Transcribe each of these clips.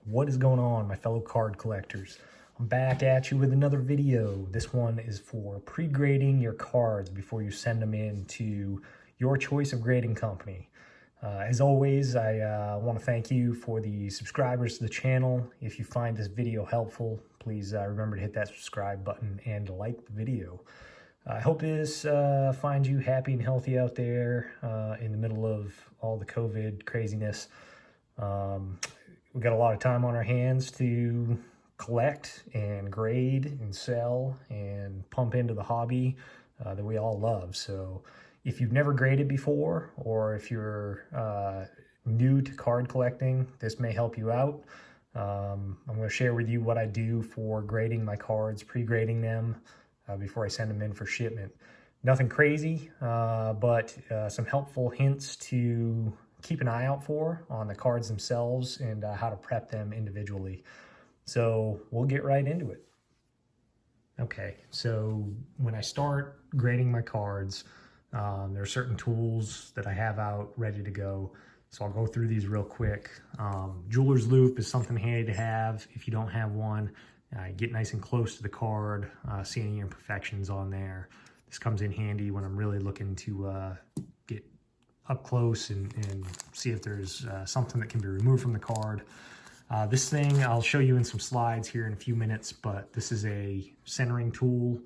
What is going on, my fellow card collectors? I'm back at you with another video. This one is for pre-grading your cards before you send them in to your choice of grading company. As always, I want to thank you for the subscribers to the channel. If you find this video helpful, please remember to hit that subscribe button and like the video. I hope this finds you happy and healthy out there in the middle of all the COVID craziness. We've got a lot of time on our hands to collect and grade and sell and pump into the hobby that we all love. So if you've never graded before, or if you're new to card collecting, this may help you out. I'm going to share with you what I do for grading my cards, pre-grading them before I send them in for shipment. Nothing crazy, but some helpful hints to keep an eye out for on the cards themselves and how to prep them individually. So we'll get right into it. Okay, so when I start grading my cards, there are certain tools that I have out ready to go. So I'll go through these real quick. Jeweler's loop is something handy to have. If you don't have one, get nice and close to the card, see any imperfections on there. This comes in handy when I'm really looking to get up close and see if there's something that can be removed from the card. This thing I'll show you in some slides here in a few minutes, but this is a centering tool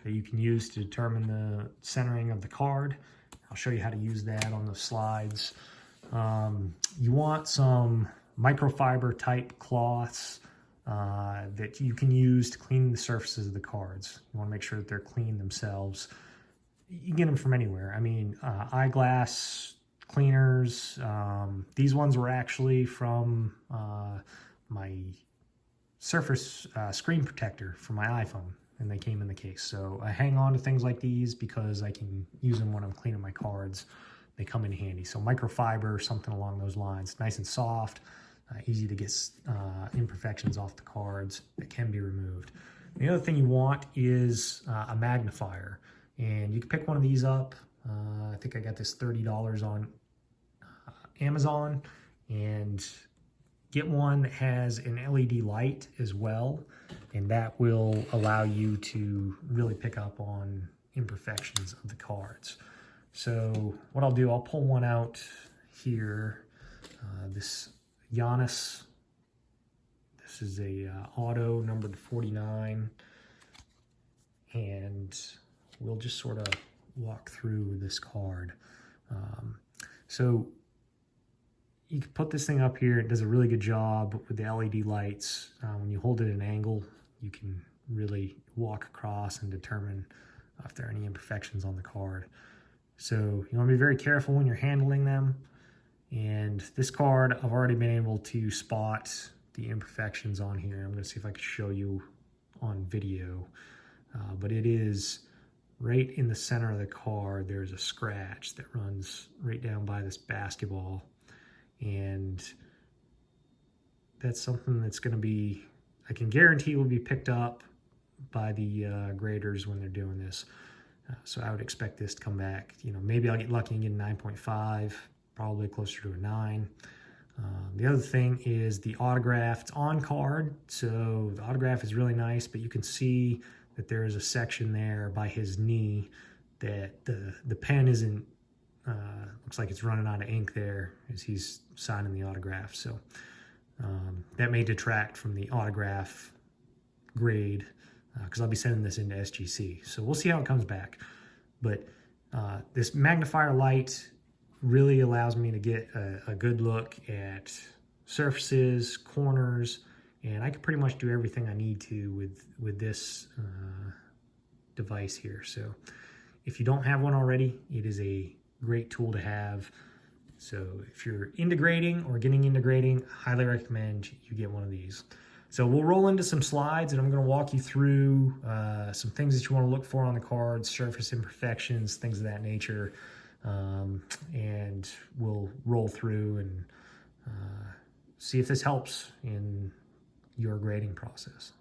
that you can use to determine the centering of the card. I'll show you how to use that on the slides. You want some microfiber type cloths that you can use to clean the surfaces of the cards. You want to make sure that they're clean themselves. You can get them from anywhere. I mean, eyeglass cleaners. These ones were actually from my Surface screen protector for my iPhone, and they came in the case. So I hang on to things like these because I can use them when I'm cleaning my cards. They come in handy. So microfiber, something along those lines, nice and soft, easy to get imperfections off the cards that can be removed. The other thing you want is a magnifier. And you can pick one of these up. I think I got this $30 on Amazon, and get one that has an LED light as well, and that will allow you to really pick up on imperfections of the cards. So what I'll do, I'll pull one out here. This Giannis, this is a auto numbered 49, and we'll just sort of walk through this card. So you can put this thing up here. It does a really good job with the LED lights. When you hold it at an angle, you can really walk across and determine if there are any imperfections on the card. So you want to be very careful when you're handling them. And this card, I've already been able to spot the imperfections on here. I'm going to see if I can show you on video. But it is right in the center of the card. There's a scratch that runs right down by this basketball. And that's something that's going to be, I can guarantee will be picked up by the graders when they're doing this. So I would expect this to come back. You know, maybe I'll get lucky and get a 9.5, probably closer to a 9. The other thing is the autograph. It's on card, so the autograph is really nice, but you can see that there is a section there by his knee that the pen isn't, looks like it's running out of ink there as he's signing the autograph. So that may detract from the autograph grade because I'll be sending this into SGC. So we'll see how it comes back. But this magnifier light really allows me to get a good look at surfaces, corners, and I can pretty much do everything I need to with this device here. So if you don't have one already, it is a great tool to have. So if you're into grading or getting into grading, I highly recommend you get one of these. So we'll roll into some slides, and I'm going to walk you through some things that you want to look for on the cards, surface imperfections, things of that nature, and we'll roll through and see if this helps in your grading process.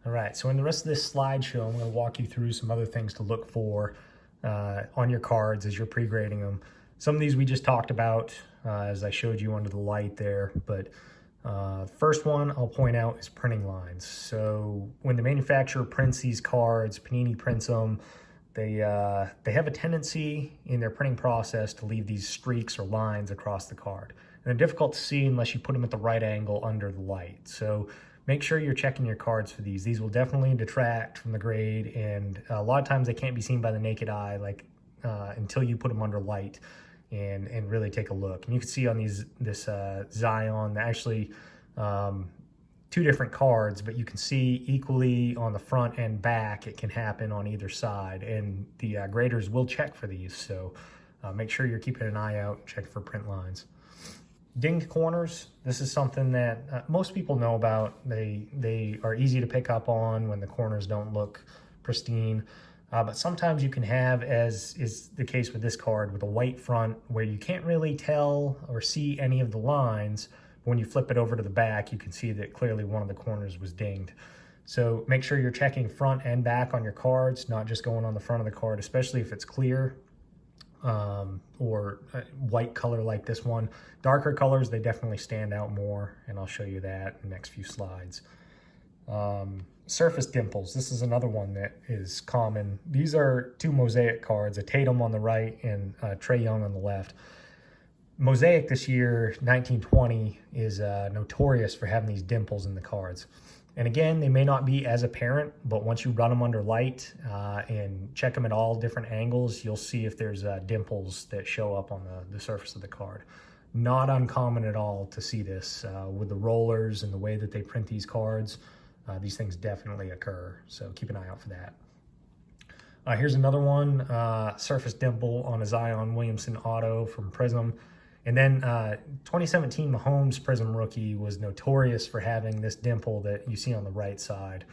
All right, so in the rest of this slideshow, I'm going to walk you through some other things to look for on your cards as you're pre-grading them. Some of these we just talked about as I showed you under the light there, but First one I'll point out is printing lines. So when the manufacturer prints these cards, Panini prints them, they have a tendency in their printing process to leave these streaks or lines across the card. And they're difficult to see unless you put them at the right angle under the light. So make sure you're checking your cards for these. These will definitely detract from the grade, and a lot of times they can't be seen by the naked eye until you put them under light and really take a look. And you can see on this Zion, actually two different cards, but you can see equally on the front and back it can happen on either side, and the graders will check for these. So make sure you're keeping an eye out and check for print lines. Dinged corners, this is something that most people know about. They are easy to pick up on when the corners don't look pristine. But sometimes you can have, as is the case with this card, with a white front where you can't really tell or see any of the lines. But when you flip it over to the back, you can see that clearly one of the corners was dinged. So make sure you're checking front and back on your cards, not just going on the front of the card, especially if it's clear or white color like this one. Darker colors, they definitely stand out more, and I'll show you that in the next few slides. Surface dimples, this is another one that is common. These are two MOSAIC cards, a Tatum on the right and Trae Young on the left. MOSAIC this year, 1920, is notorious for having these dimples in the cards. And again, they may not be as apparent, but once you run them under light and check them at all different angles, you'll see if there's dimples that show up on the surface of the card. Not uncommon at all to see this with the rollers and the way that they print these cards. These things definitely occur, so keep an eye out for that. Here's another one, surface dimple on a Zion Williamson auto from PRIZM. And then 2017 Mahomes PRIZM rookie was notorious for having this dimple that you see on the right side.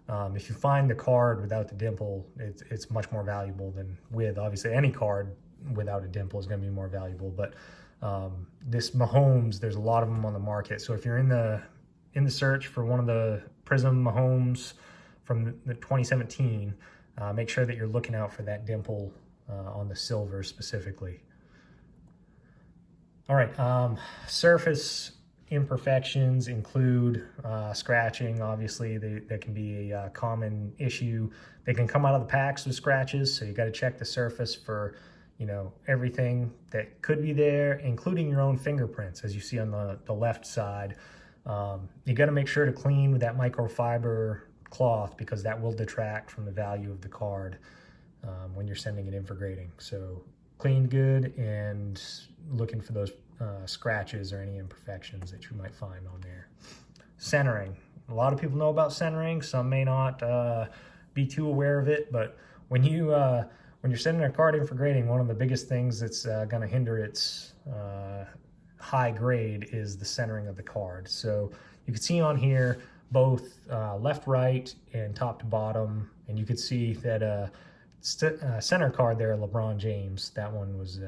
If you find the card without the dimple, it's much more valuable than with. Obviously, any card without a dimple is going to be more valuable. But this Mahomes, there's a lot of them on the market. So if you're in the search for one of the PRIZM Mahomes from the 2017, make sure that you're looking out for that dimple on the silver specifically. All right, surface imperfections include scratching. Obviously, that can be a common issue. They can come out of the packs with scratches, so you got to check the surface for everything that could be there, including your own fingerprints, as you see on the left side. You got to make sure to clean with that microfiber cloth, because that will detract from the value of the card when you're sending it in for grading. So clean good and looking for those scratches or any imperfections that you might find on there. Centering. A lot of people know about centering. Some may not be too aware of it, but when you're sending a card in for grading, one of the biggest things that's going to hinder its high grade is the centering of the card. So you can see on here both left, right, and top to bottom, and you could see that center card there, LeBron James, that one was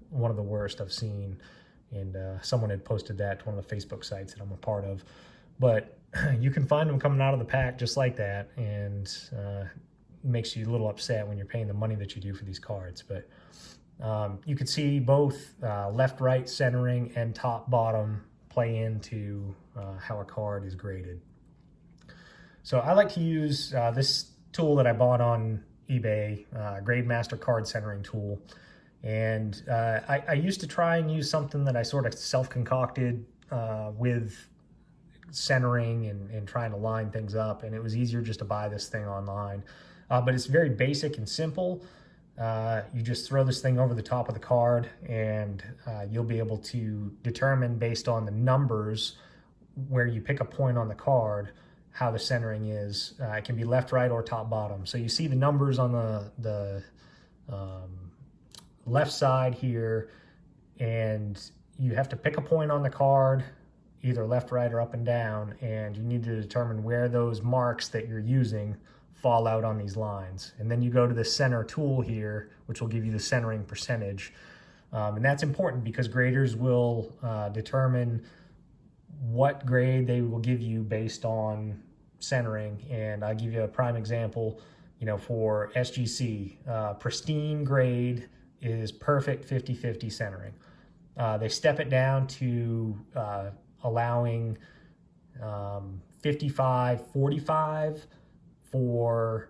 one of the worst I've seen, and someone had posted that to one of the Facebook sites that I'm a part of. But you can find them coming out of the pack just like that, and makes you a little upset when you're paying the money that you do for these cards. But you can see both left, right, centering, and top, bottom play into how a card is graded. So I like to use this tool that I bought on eBay, GRADEMASTER card centering tool. And I used to try and use something that I sort of self-concocted with centering and trying to line things up, and it was easier just to buy this thing online. But it's very basic and simple. You just throw this thing over the top of the card, and you'll be able to determine based on the numbers where you pick a point on the card how the centering is. It can be left, right, or top, bottom. So you see the numbers on the left side here, and you have to pick a point on the card, either left, right, or up and down, and you need to determine where those marks that you're using fall out on these lines. And then you go to the center tool here, which will give you the centering percentage. And that's important because graders will determine what grade they will give you based on centering. And I'll give you a prime example, for SGC, pristine grade is perfect 50-50 centering. They step it down to allowing 55-45 for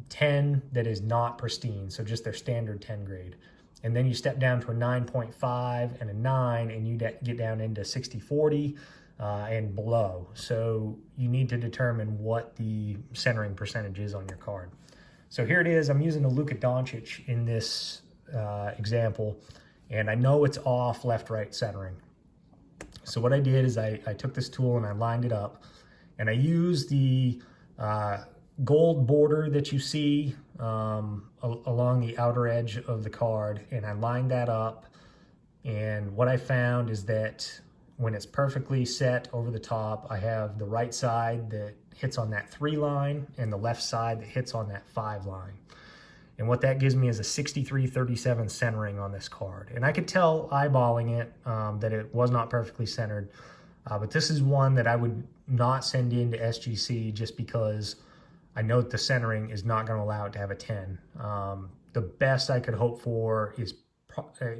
10 that is not pristine, so just their standard 10 grade. And then you step down to a 9.5 and a 9, and you get down into 60-40 and below. So you need to determine what the centering percentage is on your card. So here it is. I'm using the Luka Doncic in this example, and I know it's off left-right centering. So what I did is I took this tool and I lined it up, and I used the gold border that you see along the outer edge of the card, and I lined that up. And what I found is that when it's perfectly set over the top, I have the right side that hits on that 3 line and the left side that hits on that 5 line. And what that gives me is a 63-37 centering on this card. And I could tell eyeballing it that it was not perfectly centered, but this is one that I would not send into SGC just because I know the centering is not going to allow it to have a 10. The best I could hope for is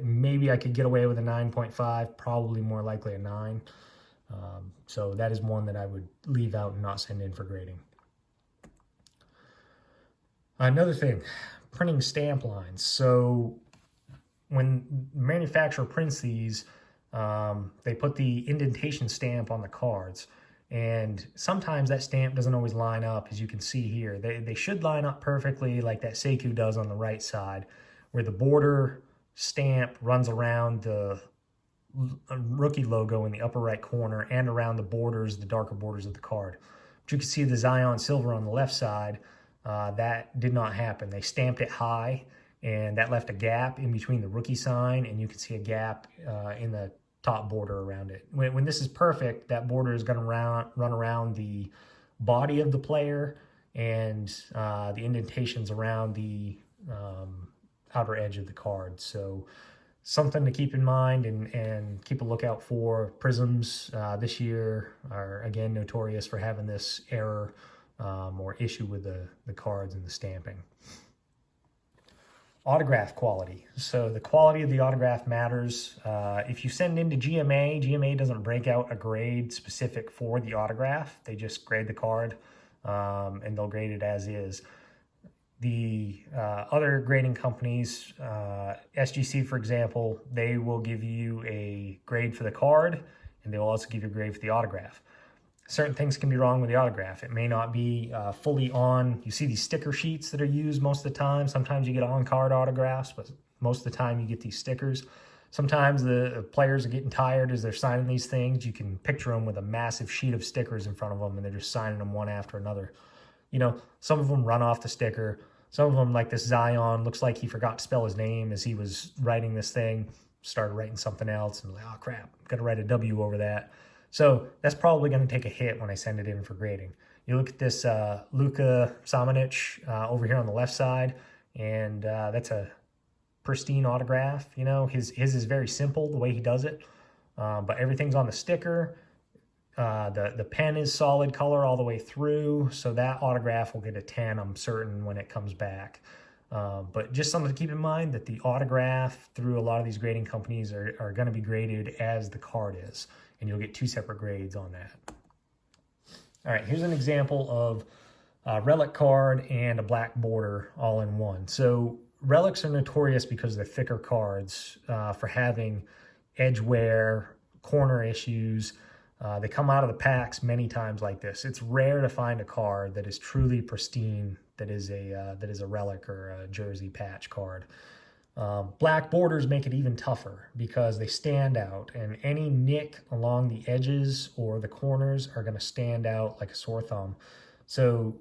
maybe I could get away with a 9.5, probably more likely a 9. So that is one that I would leave out and not send in for grading. Another thing, printing stamp lines. So when the manufacturer prints these, they put the indentation stamp on the cards. And sometimes that stamp doesn't always line up, as you can see here. They should line up perfectly like that Seikyu does on the right side, where the border stamp runs around the rookie logo in the upper right corner and around the borders, the darker borders of the card. But you can see the Zion Silver on the left side. That did not happen. They stamped it high, and that left a gap in between the rookie sign, and you can see a gap in the top border around it. When this is perfect, that border is going to run around the body of the player and the indentations around the outer edge of the card. So something to keep in mind and keep a lookout for. Prisms this year are again notorious for having this error or issue with the cards and the stamping. Autograph quality. So the quality of the autograph matters. If you send into GMA doesn't break out a grade specific for the autograph. They just grade the card and they'll grade it as is. The other grading companies, SGC for example, they will give you a grade for the card and they will also give you a grade for the autograph. Certain things can be wrong with the autograph. It may not be fully on. You see these sticker sheets that are used most of the time. Sometimes you get on-card autographs, but most of the time you get these stickers. Sometimes the players are getting tired as they're signing these things. You can picture them with a massive sheet of stickers in front of them, and they're just signing them one after another. You know, some of them run off the sticker. Some of them, like this Zion, looks like he forgot to spell his name as he was writing this thing, started writing something else, and like, oh crap, got to write a W over that. So that's probably going to take a hit when I send it in for grading. You look at this Luka Samanic over here on the left side, and that's a pristine autograph. You know, his is very simple the way he does it, but everything's on the sticker. The pen is solid color all the way through, so that autograph will get a 10, I'm certain, when it comes back. But just something to keep in mind that the autograph through a lot of these grading companies are going to be graded as the card is, and you'll get 2 separate grades on that. All right, here's an example of a relic card and a black border all in one. So relics are notorious because they're thicker cards for having edge wear, corner issues. They come out of the packs many times like this. It's rare to find a card that is truly pristine, that is a relic or a jersey patch card. Black borders make it even tougher because they stand out, and any nick along the edges or the corners are going to stand out like a sore thumb. So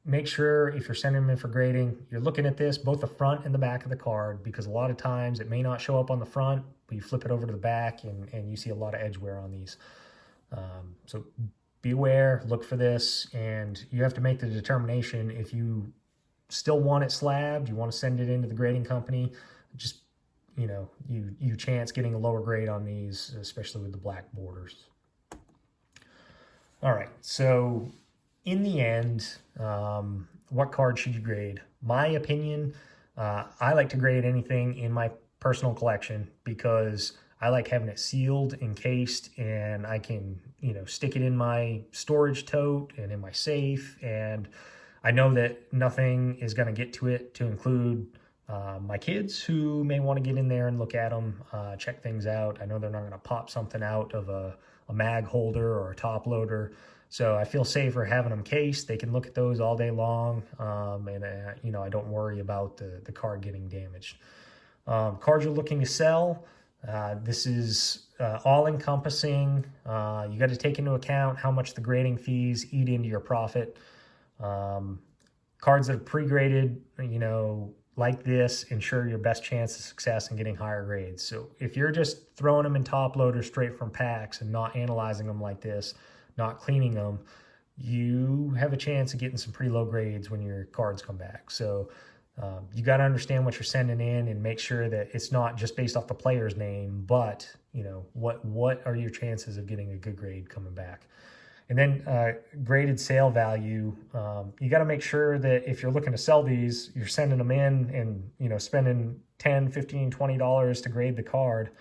make sure if you're sending them in for grading, you're looking at this, both the front and the back of the card, because a lot of times it may not show up on the front, but you flip it over to the back and you see a lot of edge wear on these. So be aware, look for this, and you have to make the determination if you still want it slabbed, you want to send it into the grading company, just, you know, you chance getting a lower grade on these, especially with the black borders. All right, so in the end, what card should you grade? My opinion, I like to grade anything in my personal collection because I like having it sealed, encased, and I can, stick it in my storage tote and in my safe. And I know that nothing is going to get to it, to include my kids who may want to get in there and look at them, check things out. I know they're not going to pop something out of a mag holder or a top loader. So I feel safer having them cased. They can look at those all day long, and I don't worry about the card getting damaged. Cards you're looking to sell, this is all-encompassing. You got to take into account how much the grading fees eat into your profit. Cards that are pre-graded, like this, ensure your best chance of success in getting higher grades. So if you're just throwing them in top loaders straight from packs and not analyzing them like this, not cleaning them, you have a chance of getting some pretty low grades when your cards come back. So you got to understand what you're sending in and make sure that it's not just based off the player's name, but what are your chances of getting a good grade coming back. And then graded sale value, you got to make sure that if you're looking to sell these, you're sending them in and spending $10, $15, $20 to grade the card,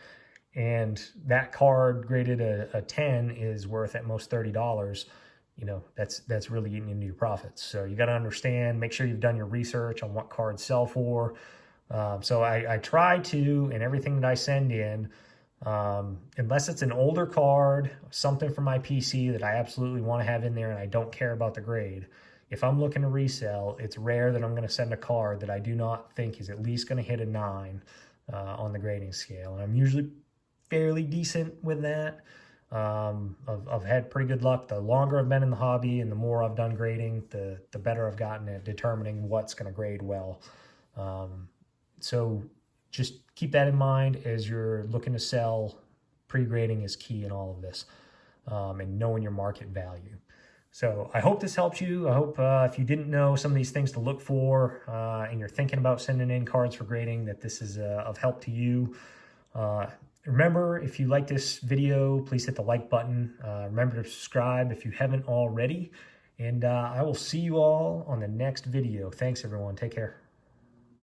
and that card graded a 10 is worth at most $30. That's really eating into your profits. So you got to understand, make sure you've done your research on what cards sell for. So I try to, in everything that I send in, unless it's an older card, something from my PC that I absolutely want to have in there and I don't care about the grade, if I'm looking to resell, it's rare that I'm going to send a card that I do not think is at least going to hit a 9 on the grading scale. And I'm usually fairly decent with that. I've had pretty good luck. The longer I've been in the hobby and the more I've done grading, the better I've gotten at determining what's going to grade well. So just keep that in mind as you're looking to sell. Pre-grading is key in all of this, and knowing your market value. So I hope this helped you. I hope if you didn't know some of these things to look for and you're thinking about sending in cards for grading, that this is of help to you. Remember, if you like this video, please hit the like button. Remember to subscribe if you haven't already. And I will see you all on the next video. Thanks, everyone. Take care.